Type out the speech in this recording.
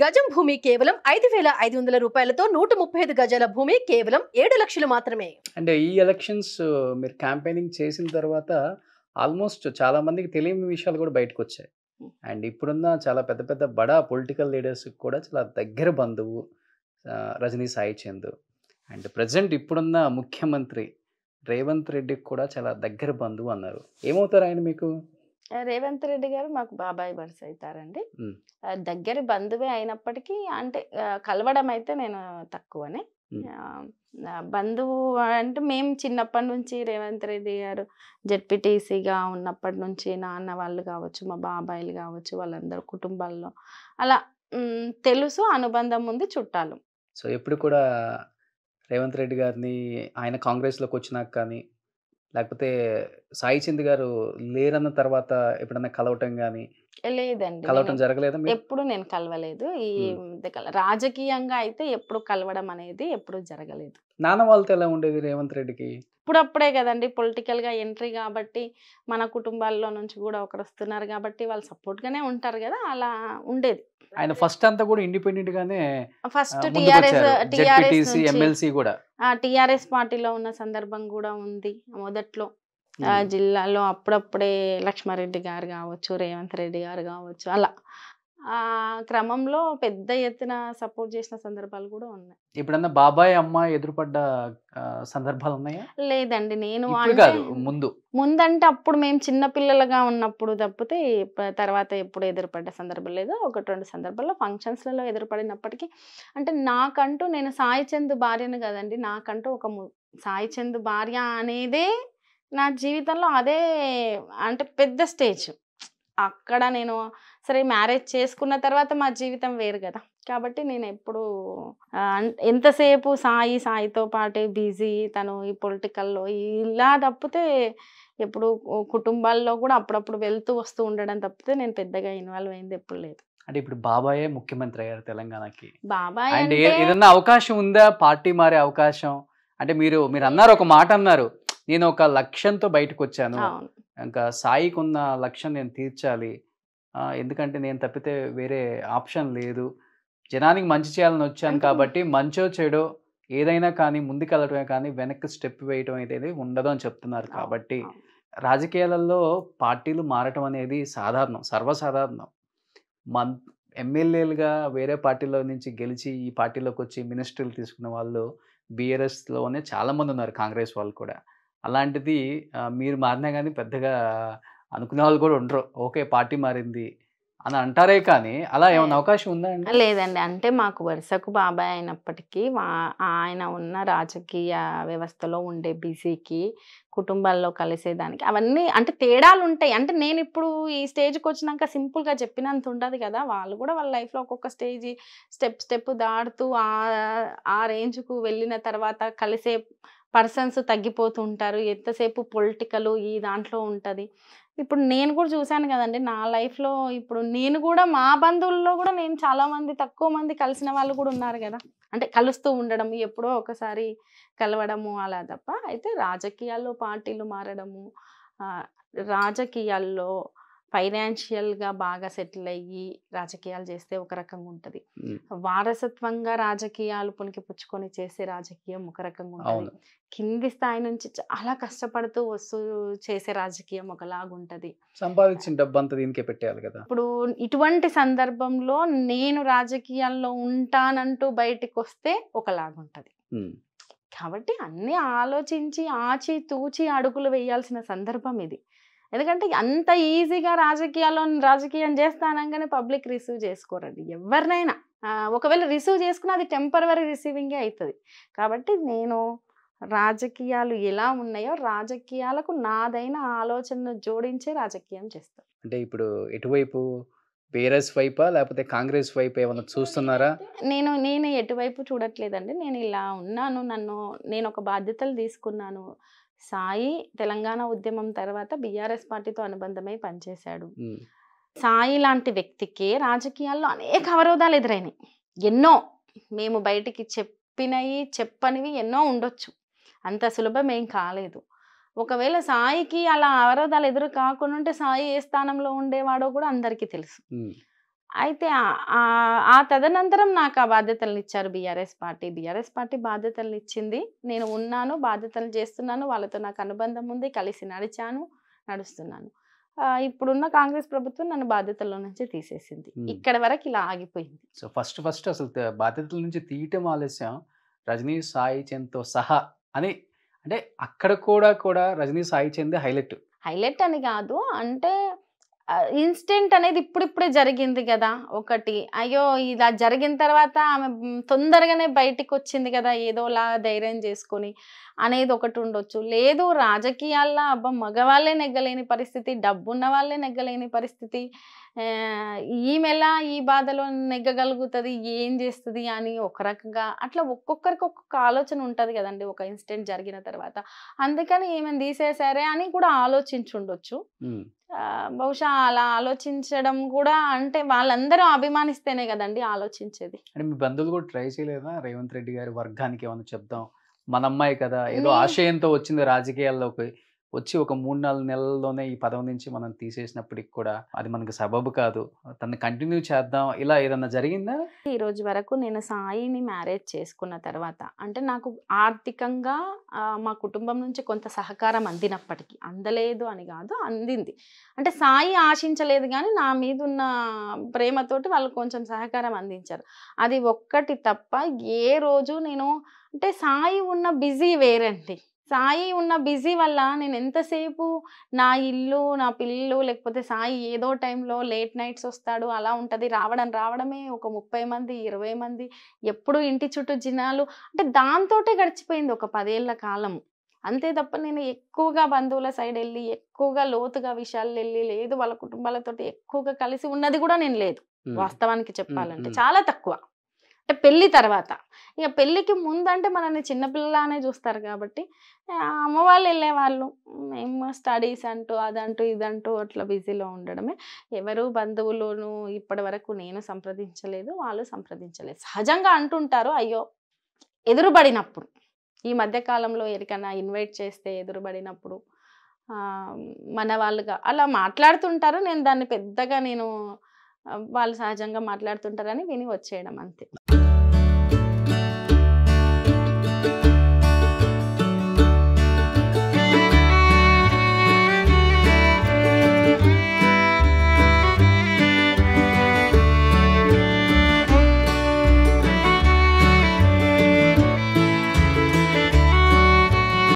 గజం భూమి కేవలం 5,500 రూపాయలతో 135 గజాల భూమి కేవలం 7 లక్షలు మాత్రమే. అంటే ఈ ఎలక్షన్స్ మీరు క్యాంపెయినింగ్ చేసిన తర్వాత ఆల్మోస్ట్ చాలా మందికి తెలియని విషయాలు కూడా బయటకొచ్చాయి. అండ్ ఇప్పుడున్న చాలా పెద్ద పెద్ద బడా పొలిటికల్ లీడర్స్‌కి కూడా చాలా దగ్గర బంధువు రజనీ సాయి చంద్. అండ్ ప్రెజెంట్ ఇప్పుడున్న ముఖ్యమంత్రి రేవంత్ రెడ్డికి కూడా చాలా దగ్గర బంధువు అన్నారు. ఏమవుతారు ఆయన మీకు? రేవంత్ రెడ్డి గారు మాకు బాబాయ్ వరుస అవుతారండి. దగ్గర బంధువే అయినప్పటికీ అంటే కలవడం అయితే నేను తక్కువనే. బంధువు అంటే మేము చిన్నప్పటి నుంచి రేవంత్ రెడ్డి గారు జెడ్పీటీసీగా ఉన్నప్పటి నుంచి నాన్న వాళ్ళు కావచ్చు, మా బాబాయిలు కావచ్చు, వాళ్ళందరూ కుటుంబాల్లో అలా తెలుసు, అనుబంధం ఉంది, చుట్టాలు. సో ఎప్పుడు కూడా రేవంత్ రెడ్డి గారిని ఆయన కాంగ్రెస్లోకి వచ్చినాక కానీ లేకపోతే సాయి చంద్ గారు లేరన్న తర్వాత ఎప్పుడన్నా కలవటం కానీ లేదండి, కలవటం జరగలేదా? ఎప్పుడు నేను కలవలేదు. ఈ రాజకీయంగా అయితే ఎప్పుడు కలవడం అనేది ఎప్పుడు జరగలేదు. నాన్న వాళ్ళతో ఎలా ఉండేది రేవంత్ రెడ్డికి? ఇప్పుడప్పుడే కదండి పొలిటికల్ గా ఎంట్రీ కాబట్టి మన కుటుంబాల్లో నుంచి కూడా ఒకరు వస్తున్నారు కాబట్టి వాళ్ళు సపోర్ట్ గానే ఉంటారు కదా, అలా ఉండేది. ఆయన ఫస్ట్ అంతా కూడా ఇండిపెండెంట్ గానే ఫస్ట్ ఎమ్మెల్సీ కూడా టిఆర్ఎస్ పార్టీలో ఉన్న సందర్భం కూడా ఉంది. మొదట్లో జిల్లాలో అప్పుడప్పుడే లక్ష్మారెడ్డి గారు కావచ్చు, రేవంత్ రెడ్డి గారు కావచ్చు, అలా ఆ క్రమంలో పెద్ద ఎత్తున సపోర్ట్ చేసిన సందర్భాలు కూడా ఉన్నాయి. ఇప్పుడన్నా బాబాయ్ అమ్మ ఎదురుపడ్డ సందర్భాలు ఉన్నాయా? లేదండి, నేను ముందంటే అప్పుడు మేము చిన్న పిల్లలుగా ఉన్నప్పుడు తప్పితే తర్వాత ఎప్పుడు ఎదురుపడ్డ సందర్భం లేదు. 1-2 సందర్భాల్లో ఫంక్షన్స్లలో ఎదురుపడినప్పటికీ అంటే నాకంటూ నేను సాయి చంద్ భార్యను కదండి, నాకంటూ ఒక సాయి చంద్ భార్య అనేదే నా జీవితంలో అదే అంటే పెద్ద స్టేజ్. అక్కడ నేను సరే మ్యారేజ్ చేసుకున్న తర్వాత మా జీవితం వేరు కదా, కాబట్టి నేను ఎప్పుడు ఎంతసేపు సాయితో పాటే బిజీ, తను ఈ పొలిటికల్లో ఇలా తప్పితే ఎప్పుడు కుటుంబాల్లో కూడా అప్పుడప్పుడు వెళ్తూ వస్తూ ఉండడం తప్పితే నేను పెద్దగా ఇన్వాల్వ్ అయింది ఎప్పుడు లేదు. అంటే ఇప్పుడు బాబాయే ముఖ్యమంత్రి అయ్యారు తెలంగాణకి. బాబాయ్ అంటే ఏదన్నా అవకాశం ఉందా పార్టీ మారే అవకాశం? అంటే మీరు అన్నారు, ఒక మాట అన్నారు, నేను ఒక లక్ష్యంతో బయటకు వచ్చాను, ఇంకా సాయికి ఉన్న లక్ష్యం నేను తీర్చాలి, ఎందుకంటే నేను తప్పితే వేరే ఆప్షన్ లేదు, జనానికి మంచి చేయాలని వచ్చాను కాబట్టి మంచో చెడో ఏదైనా కానీ ముందుకెళ్ళటమే కానీ వెనక్కి స్టెప్ వేయటం అనేది ఉండదు అని చెప్తున్నారు. కాబట్టి రాజకీయాలలో పార్టీలు మారటం అనేది సాధారణం, సర్వసాధారణం. ఎమ్మెల్యేలుగా వేరే పార్టీలో నుంచి గెలిచి ఈ పార్టీలోకి వచ్చి మినిస్ట్రీలు తీసుకున్న వాళ్ళు బీఆర్ఎస్లోనే చాలామంది ఉన్నారు, కాంగ్రెస్ వాళ్ళు కూడా. అలాంటిది మీరు మారినా కానీ పెద్దగా అనుకునే వాళ్ళు కూడా ఉండరు, ఓకే పార్టీ మారింది అని అంటారే కానీ అలా ఏమైనా అవకాశం ఉందా? లేదండి, అంటే మాకు వరుసకు బాబాయ్ అయినప్పటికీ ఆయన ఉన్న రాజకీయ వ్యవస్థలో ఉండే బిజీకి కుటుంబాల్లో కలిసేదానికి అవన్నీ అంటే తేడాలు ఉంటాయి. అంటే నేను ఇప్పుడు ఈ స్టేజ్కి వచ్చినాక సింపుల్గా చెప్పినంత ఉండదు కదా, వాళ్ళు కూడా వాళ్ళ లైఫ్లో ఒక్కొక్క స్టెప్ దాటుతూ ఆ రేంజ్కు వెళ్ళిన తర్వాత కలిసే పర్సన్స్ తగ్గిపోతూ ఉంటారు. ఎంతసేపు పొలిటికల్ ఈ దాంట్లో ఉంటుంది. ఇప్పుడు నేను కూడా చూశాను కదండి నా లైఫ్లో. ఇప్పుడు నేను కూడా మా బంధువుల్లో కూడా నేను చాలామంది తక్కువ మంది కలిసిన వాళ్ళు కూడా ఉన్నారు కదా, అంటే కలుస్తూ ఉండడం, ఎప్పుడో ఒకసారి కలవడము అలా తప్ప. అయితే రాజకీయాల్లో పార్టీలు మారడము, రాజకీయాల్లో ఫైనాన్షియల్గా బాగా సెటిల్ అయ్యి రాజకీయాలు చేస్తే ఒక రకంగా ఉంటుంది, వారసత్వంగా రాజకీయాలు పుణికిపుచ్చుకొని చేసే రాజకీయం ఒక రకంగా ఉంటుంది, కింది స్థాయి నుంచి చాలా కష్టపడుతూ వస్తూ చేసే రాజకీయం ఒకలాగుంటది. సంపాదించిన డబ్బంతా దీనికే పెట్టేయాలి కదా. ఇప్పుడు ఇటువంటి సందర్భంలో నేను రాజకీయాల్లో ఉంటానంటూ బయటికి వస్తే ఒకలాగుంటది. కాబట్టి అన్ని ఆలోచించి ఆచితూచి అడుగులు వేయాల్సిన సందర్భం ఇది. ఎందుకంటే అంత ఈజీగా రాజకీయం చేస్తానంగానే పబ్లిక్ రిసీవ్ చేసుకోరండి ఎవరినైనా. ఒకవేళ రిసీవ్ చేసుకున్నా అది టెంపరరీ రిసీవింగే అవుతుంది. కాబట్టి నేను రాజకీయాలు ఎలా ఉన్నాయో రాజకీయాలకు నాదైన ఆలోచనను జోడించే రాజకీయం చేస్తాను. అంటే ఇప్పుడు ఎటువైపు, బీఆర్ఎస్ వైపా లేకపోతే కాంగ్రెస్ వైపు ఏమైనా చూస్తున్నారా? నేను ఎటువైపు చూడట్లేదండి. నేను ఇలా ఉన్నాను, నేను ఒక బాధ్యతలు తీసుకున్నాను. సాయి తెలంగాణ ఉద్యమం తర్వాత బీఆర్ఎస్ పార్టీతో అనుబంధమై పనిచేశాడు. సాయి లాంటి వ్యక్తికి రాజకీయాల్లో అనేక అవరోధాలు ఎదురైనాయి. ఎన్నో మేము బయటికి చెప్పనివి ఎన్నో ఉండొచ్చు, అంత సులభం ఏం కాలేదు. ఒకవేళ సాయికి అలా అవరోధాలు ఎదురు కాకుండా ఉంటే సాయి ఏ స్థానంలో ఉండేవాడో కూడా అందరికీ తెలుసు. అయితే ఆ తదనంతరం నాకు ఆ బాధ్యతలను ఇచ్చారు బీఆర్ఎస్ పార్టీ బాధ్యతలను ఇచ్చింది. నేను ఉన్నాను, బాధ్యతలు చేస్తున్నాను, వాళ్ళతో నాకు అనుబంధం ఉంది, కలిసి నడుస్తున్నాను. ఇప్పుడున్న కాంగ్రెస్ ప్రభుత్వం నన్ను బాధ్యతల్లో నుంచి తీసేసింది. ఇక్కడ వరకు ఇలా ఆగిపోయింది. సో ఫస్ట్ అసలు బాధ్యతల నుంచి తీయటం ఆలస్యం, రజనీ సాయి చంద్తో సహా అని అంటే అక్కడ కూడా రజనీ సాయి చంద్ హైలైట్ అని కాదు, అంటే ఇన్సిడెంట్ అనేది ఇప్పుడిప్పుడే జరిగింది కదా ఒకటి. అయ్యో ఇలా జరిగిన తర్వాత ఆమె తొందరగానే బయటికి వచ్చింది కదా ఏదోలా ధైర్యం చేసుకొని అనేది ఒకటి ఉండొచ్చు. లేదు రాజకీయాల్లో అబ్బా మగవాళ్ళే నెగ్గలేని పరిస్థితి, డబ్బున్న వాళ్ళే నెగ్గలేని పరిస్థితి, ఈమెలా ఈ బాధలో నెగ్గగలుగుతుంది, ఏం చేస్తుంది అని ఒక రకంగా అట్లా ఒక్కొక్కరికి ఒక్కొక్క ఆలోచన ఉంటుంది కదండి ఒక ఇన్సిడెంట్ జరిగిన తర్వాత. అందుకని ఏమైనా తీసేసారే అని కూడా ఆలోచించుండొచ్చు. బహుశా అలా ఆలోచించడం కూడా అంటే వాళ్ళందరూ అభిమానిస్తేనే కదండి ఆలోచించేది. అంటే మీ బంధువులు కూడా ట్రై చేయలేదా రేవంత్ రెడ్డి గారి వర్గానికి ఏమైనా చెప్దాం, మన అమ్మాయి కదా ఏదో ఆశయంతో వచ్చింది రాజకీయాల్లోకి, వచ్చి ఒక 3-4 నెలల్లోనే ఈ పదవి నుంచి మనం తీసేసినప్పటికి కూడా అది మనకు సబబు కాదు, తను కంటిన్యూ చేద్దాం, ఇలా ఏదన్నా జరిగిందా? ఈ రోజు వరకు నేను సాయిని మ్యారేజ్ చేసుకున్న తర్వాత అంటే నాకు ఆర్థికంగా మా కుటుంబం నుంచి కొంత సహకారం అందినప్పటికీ, అందలేదు అని కాదు అందింది, అంటే సాయి ఆశించలేదు కానీ నా మీద ఉన్న ప్రేమతోటి వాళ్ళు కొంచెం సహకారం అందించారు. అది ఒక్కటి తప్ప ఏ రోజు నేను అంటే సాయి ఉన్న బిజీ వేరండి. సాయి ఉన్న బిజీ వల్ల నేను ఎంతసేపు నా ఇల్లు, నా పిల్లలు, లేకపోతే సాయి ఏదో టైంలో లేట్ నైట్స్ వస్తాడు, అలా ఉంటుంది, రావడమే ఒక 30 మంది 20 మంది ఎప్పుడు ఇంటి చుట్టూ జనాలు, అంటే దాంతోటే గడిచిపోయింది ఒక 10 ఏళ్ల కాలం. అంతే తప్ప నేను ఎక్కువగా బంధువుల సైడ్ వెళ్ళి ఎక్కువగా లోతుగా విషయాలు వెళ్ళి లేదు, వాళ్ళ కుటుంబాలతోటి ఎక్కువగా కలిసి ఉన్నది కూడా నేను లేదు వాస్తవానికి చెప్పాలంటే, చాలా తక్కువ. అంటే పెళ్ళి తర్వాత, ఇక పెళ్ళికి ముందంటే మనల్ని చిన్నపిల్లలానే చూస్తారు కాబట్టి అమ్మ వాళ్ళు వెళ్ళేవాళ్ళు, మేము స్టడీస్ అంటూ అదంటూ ఇదంటూ అట్లా బిజీలో ఉండడమే. ఎవరు బంధువులను ఇప్పటి వరకు నేను సంప్రదించలేదు, వాళ్ళు సంప్రదించలేదు. సహజంగా అంటుంటారు అయ్యో ఎదురుబడినప్పుడు, ఈ మధ్యకాలంలో ఎవరికైనా ఇన్వైట్ చేస్తే ఎదురుబడినప్పుడు మన వాళ్ళుగా అలా మాట్లాడుతుంటారు. నేను దాన్ని పెద్దగా వాళ్ళు సహజంగా మాట్లాడుతుంటారని విని వచ్చేయడం అంతే.